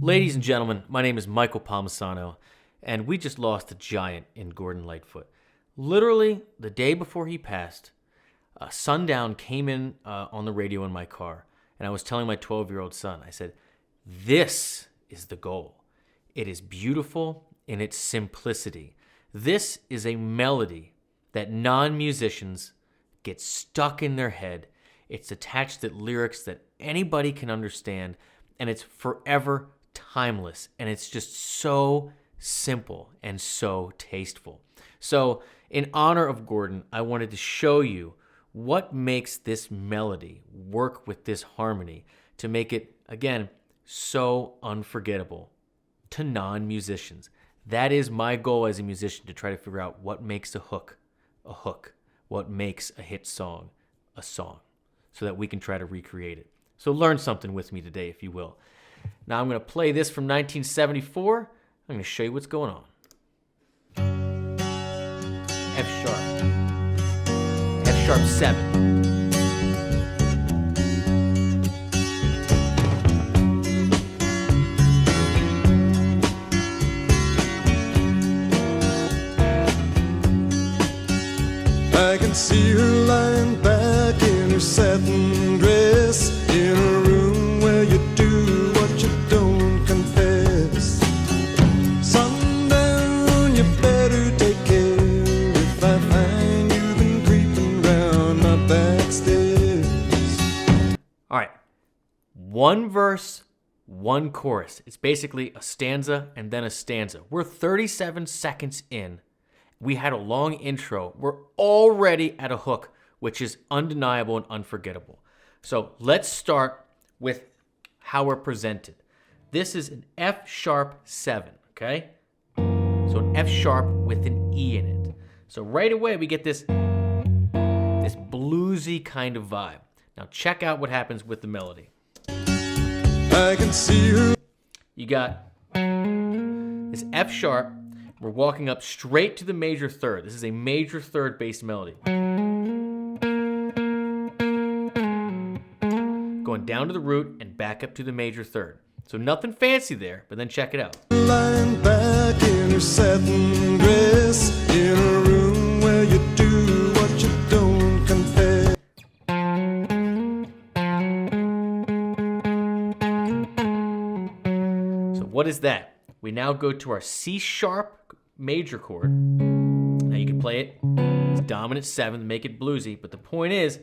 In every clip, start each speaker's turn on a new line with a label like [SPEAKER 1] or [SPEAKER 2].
[SPEAKER 1] Ladies and gentlemen, my name is Michael Palmisano, and we just lost a giant in Gordon Lightfoot. Literally, the day before he passed, sundown came in on the radio in my car, and I was telling my 12-year-old son, I said, this is the goal. It is beautiful in its simplicity. This is a melody that non-musicians get stuck in their head. It's attached to lyrics that anybody can understand, and it's forever timeless, and it's just so simple and so tasteful. So, in honor of Gordon, I wanted to show you what makes this melody work with this harmony to make it, again, so unforgettable to non-musicians. That is my goal as a musician, to try to figure out what makes a hook, what makes a hit song, a song, so that we can try to recreate it. So learn something with me today, if you will. Now I'm going to play this from 1974. I'm going to show you what's going on. F sharp 7.
[SPEAKER 2] I can see her lying back in her satin dress, in a room where you do what you don't confess. Sundown, you better take care if I find you've been creeping round my back stairs.
[SPEAKER 1] All right, one verse, one chorus. It's basically a stanza and then a stanza. We're 37 seconds in. We had a long intro. We're already at a hook, which is undeniable and unforgettable. So let's start with how we're presented. This is an F sharp 7, okay? So an F sharp with an E in it. So right away we get this bluesy kind of vibe. Now check out what happens with the melody.
[SPEAKER 2] I can see her.
[SPEAKER 1] You got this F sharp. We're walking up straight to the major third. This is a major third based melody. Going down to the root and back up to the major third. So nothing fancy there, but then check it out.
[SPEAKER 2] Lying back in her satin dress, in a room where you do what you don't confess.
[SPEAKER 1] So what is that? We now go to our C sharp major chord. Now you can play it as dominant 7 to make it bluesy, but the point is,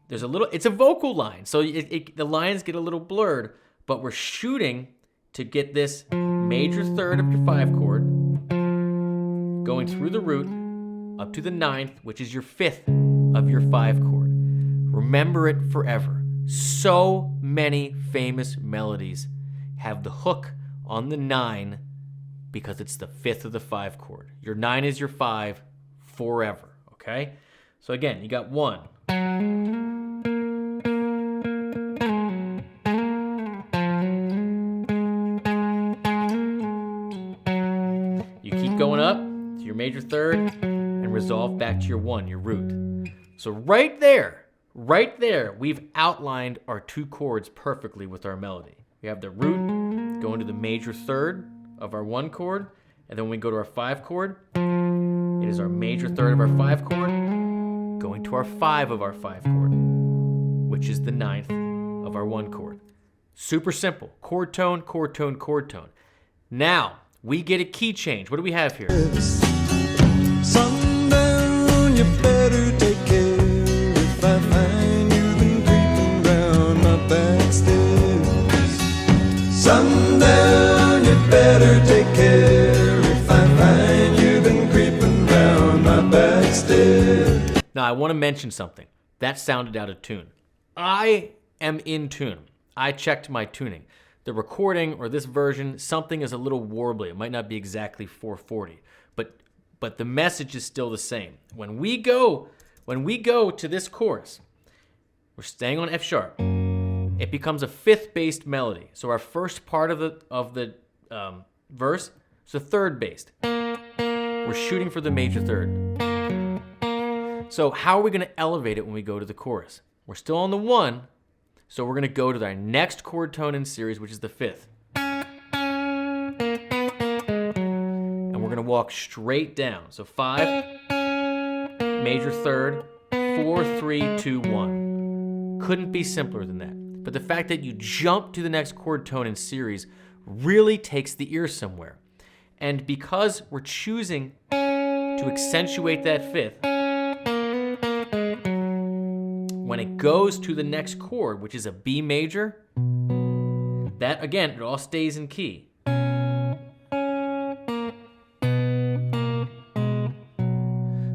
[SPEAKER 1] it's a vocal line, so the lines get a little blurred, but we're shooting to get this major third of your 5 chord, going through the root, up to the 9th, which is your 5th of your 5 chord. Remember it forever. So many famous melodies have the hook on the 9 because it's the 5th of the 5 chord. Your 9 is your 5 forever, okay? So again, you got 1. You keep going up to your major third and resolve back to your 1, your root. So right there, we've outlined our 2 chords perfectly with our melody. We have the root going to the major third of our 1 chord, and then when we go to our 5 chord, it is our major third of our 5 chord going to our 5 of our 5 chord, which is the 9th of our 1 chord. Super simple. Chord tone, chord tone, chord tone. Now, we get a key change. What do we have here?
[SPEAKER 2] Sundown, you better take care if I find you've been creeping round my back stairs. Sundown, you better take care if I find you've been creeping round my back stairs.
[SPEAKER 1] Now, I want to mention something. That sounded out of tune. I am in tune. I checked my tuning. The recording or this version, something is a little warbly. It might not be exactly 440, but the message is still the same. When we go to this chorus, we're staying on F sharp. It becomes a 5th based melody. So our first part of the verse is a 3rd based. We're shooting for the major third. So how are we going to elevate it when we go to the chorus? We're still on the 1, so we're going to go to our next chord tone in series, which is the 5th. we're going to walk straight down. So 5, major third, 4, 3, 2, 1. Couldn't be simpler than that. But the fact that you jump to the next chord tone in series really takes the ear somewhere. And because we're choosing to accentuate that fifth, when it goes to the next chord, which is a B major, that, again, it all stays in key.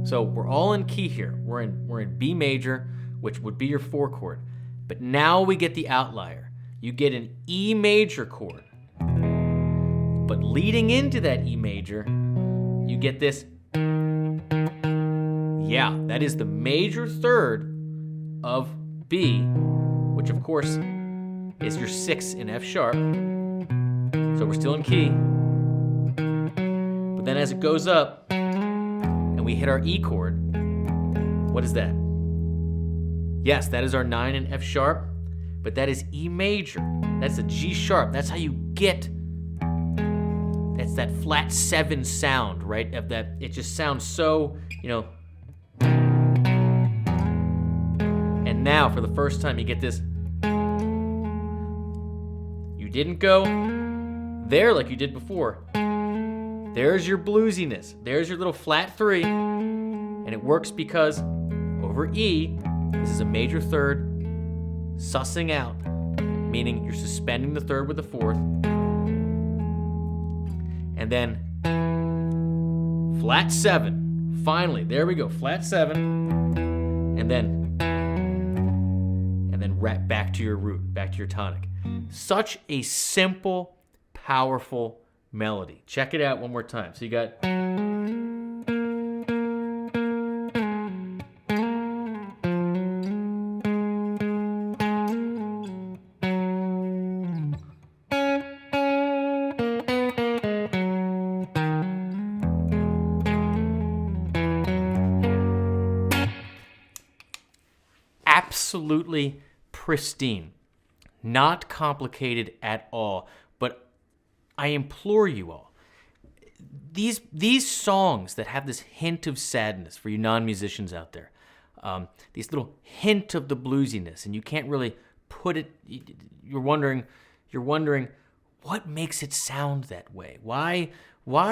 [SPEAKER 1] So we're all in key here. We're in B major, which would be your 4 chord. But now we get the outlier. You get an E major chord. But leading into that E major, you get this. Yeah, that is the major third of B, which of course is your 6 in F sharp. So we're still in key. But then as it goes up and we hit our E chord, what is that? Yes, that is our 9 in F sharp, but that is E major. That's a G sharp. That's how you get, that's that flat 7 sound, right? Of that, it just sounds so, and now for the first time you get this. You didn't go there like you did before. There's your bluesiness. There's your little flat 3, and it works because over E, this is a major third, sussing out, meaning you're suspending the third with the 4th, and then flat 7. Finally, there we go, flat 7, and then right back to your root, back to your tonic. Such a simple, powerful melody. Check it out one more time. So you got. Absolutely pristine, not complicated at all. But I implore you all, these songs that have this hint of sadness for you non-musicians out there, these little hint of the bluesiness, and you can't really put it. You're wondering what makes it sound that way. Why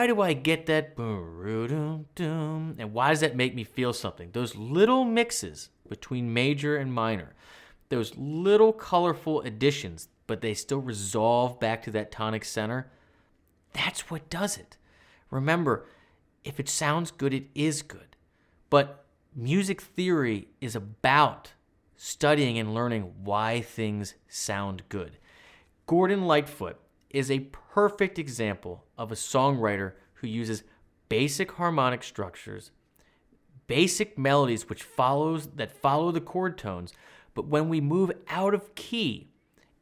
[SPEAKER 1] do I get that? And why does that make me feel something? Those little mixes between major and minor, those little colorful additions, but they still resolve back to that tonic center. That's what does it. Remember, if it sounds good, it is good. But music theory is about studying and learning why things sound good. Gordon Lightfoot is a perfect example of a songwriter who uses basic harmonic structures, basic melodies follow the chord tones, but when we move out of key,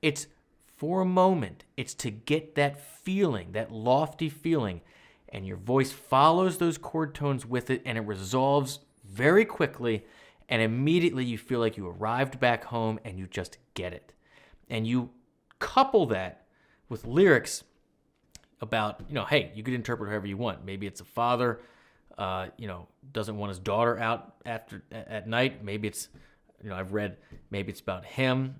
[SPEAKER 1] it's for a moment. It's to get that feeling, that lofty feeling, and your voice follows those chord tones with it, and it resolves very quickly, and immediately you feel like you arrived back home and you just get it. And you couple that with lyrics about, hey, you could interpret however you want. Maybe it's a father, doesn't want his daughter out at night. Maybe it's, I've read, maybe it's about him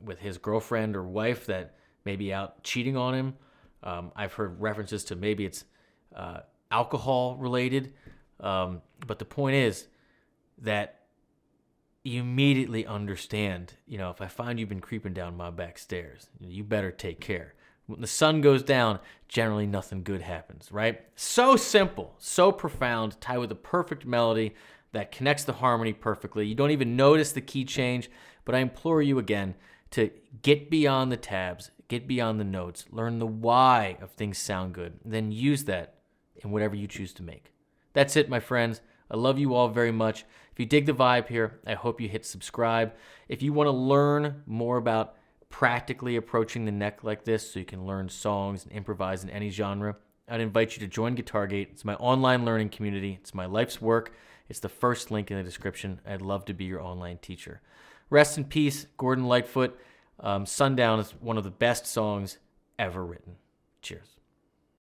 [SPEAKER 1] with his girlfriend or wife that may be out cheating on him. I've heard references to maybe it's alcohol related. But the point is that you immediately understand, if I find you've been creeping down my back stairs, you better take care. When the sun goes down, generally nothing good happens, right? So simple, so profound, tied with a perfect melody that connects the harmony perfectly. You don't even notice the key change, but I implore you again to get beyond the tabs, get beyond the notes, learn the why of things sound good, and then use that in whatever you choose to make. That's it, my friends. I love you all very much. If you dig the vibe here, I hope you hit subscribe. If you want to learn more about practically approaching the neck like this so you can learn songs and improvise in any genre, I'd invite you to join GuitarGate. It's my online learning community. It's my life's work. It's the first link in the description. I'd love to be your online teacher. Rest in peace, Gordon Lightfoot. Sundown is one of the best songs ever written. Cheers.